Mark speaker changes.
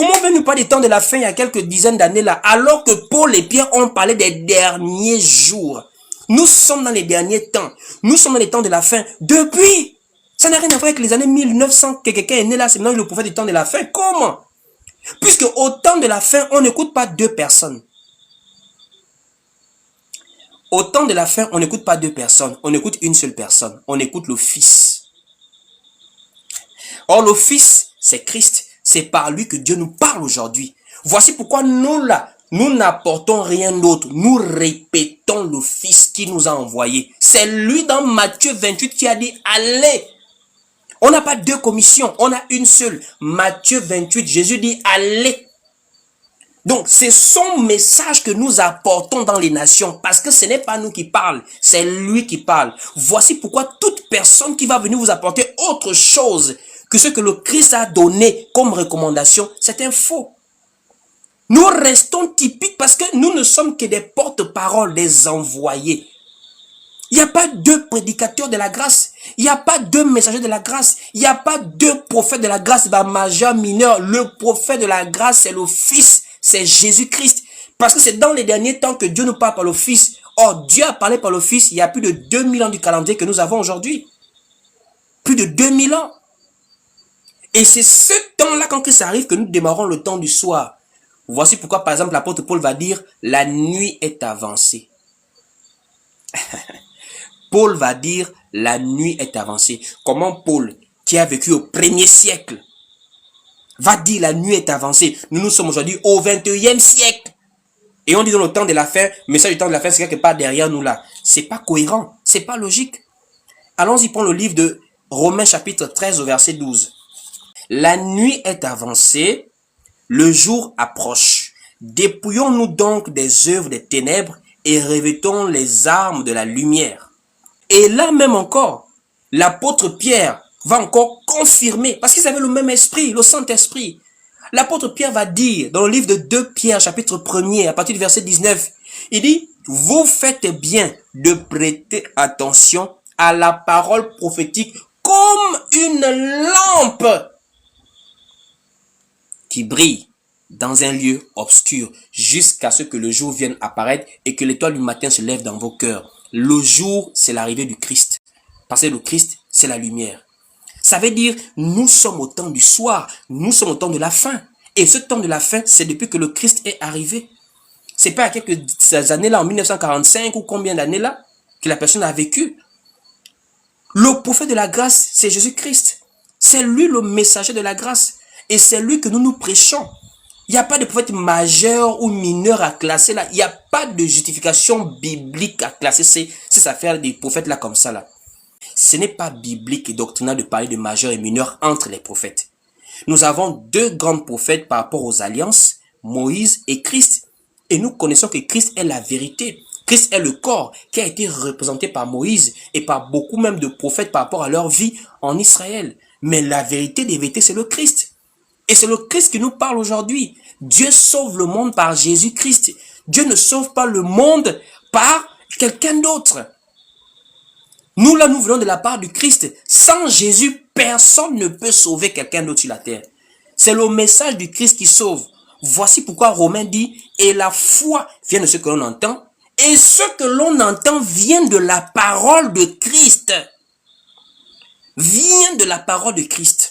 Speaker 1: Comment venez-nous pas des temps de la fin il y a quelques dizaines d'années là, alors que Paul et Pierre ont parlé des derniers jours? Nous sommes dans les derniers temps. Nous sommes dans les temps de la fin. Depuis, ça n'a rien à voir avec les années 1900 que quelqu'un est né là, c'est maintenant le prophète du temps de la fin. Comment? Puisque au temps de la fin, on n'écoute pas deux personnes. Au temps de la fin, on n'écoute pas deux personnes. On écoute une seule personne. On écoute le Fils. Or, le Fils, c'est Christ. C'est par lui que Dieu nous parle aujourd'hui. Voici pourquoi nous là, nous n'apportons rien d'autre. Nous répétons le Fils qui nous a envoyés. C'est lui dans Matthieu 28 qui a dit « Allez ». On n'a pas deux commissions, on a une seule. Matthieu 28, Jésus dit « Allez ». Donc, c'est son message que nous apportons dans les nations. Parce que ce n'est pas nous qui parlons, c'est lui qui parle. Voici pourquoi toute personne qui va venir vous apporter autre chose que ce que le Christ a donné comme recommandation, c'est un faux. Nous restons typiques parce que nous ne sommes que des porte-paroles, des envoyés. Il n'y a pas deux prédicateurs de la grâce. Il n'y a pas deux messagers de la grâce. Il n'y a pas deux prophètes de la grâce, majeur, mineur. Le prophète de la grâce, c'est le Fils, c'est Jésus-Christ. Parce que c'est dans les derniers temps que Dieu nous parle par le Fils. Or, Dieu a parlé par le Fils il y a plus de 2000 ans du calendrier que nous avons aujourd'hui. Plus de 2000 ans. Et c'est ce temps-là, quand ça arrive, que nous démarrons le temps du soir. Voici pourquoi, par exemple, l'apôtre Paul va dire « La nuit est avancée ». Paul va dire « La nuit est avancée ». Comment Paul, qui a vécu au 1er siècle, va dire « La nuit est avancée ». Nous sommes aujourd'hui au 21e siècle. Et on dit dans le temps de la fin, mais ça, le temps de la fin, c'est quelque part derrière nous là. C'est pas cohérent, c'est pas logique. Allons-y pour le livre de Romains chapitre 13 au verset 12. La nuit est avancée, le jour approche. Dépouillons-nous donc des œuvres des ténèbres et revêtons les armes de la lumière. Et là même encore, l'apôtre Pierre va encore confirmer, parce qu'ils avaient le même esprit, le Saint-Esprit. L'apôtre Pierre va dire, dans le livre de 2 Pierre, chapitre 1er, à partir du verset 19, il dit, vous faites bien de prêter attention à la parole prophétique comme une lampe qui brille dans un lieu obscur jusqu'à ce que le jour vienne apparaître et que l'étoile du matin se lève dans vos cœurs. Le jour, c'est l'arrivée du Christ. Parce que le Christ, c'est la lumière. Ça veut dire, nous sommes au temps du soir, nous sommes au temps de la fin. Et ce temps de la fin, c'est depuis que le Christ est arrivé. C'est pas à quelques années là, en 1945 ou combien d'années là, que la personne a vécu. Le prophète de la grâce, c'est Jésus-Christ. C'est lui le messager de la grâce. Et c'est lui que nous prêchons. Il n'y a pas de prophète majeur ou mineur à classer là. Il n'y a pas de justification biblique à classer ces affaires des prophètes là comme ça là. Ce n'est pas biblique et doctrinal de parler de majeur et mineur entre les prophètes. Nous avons deux grands prophètes par rapport aux alliances, Moïse et Christ. Et nous connaissons que Christ est la vérité. Christ est le corps qui a été représenté par Moïse et par beaucoup même de prophètes par rapport à leur vie en Israël. Mais la vérité des vérités, c'est le Christ. Et c'est le Christ qui nous parle aujourd'hui. Dieu sauve le monde par Jésus-Christ. Dieu ne sauve pas le monde par quelqu'un d'autre. Nous, là, nous venons de la part du Christ. Sans Jésus, personne ne peut sauver quelqu'un d'autre sur la terre. C'est le message du Christ qui sauve. Voici pourquoi Romains dit, et la foi vient de ce que l'on entend, et ce que l'on entend vient de la parole de Christ. Vient de la parole de Christ.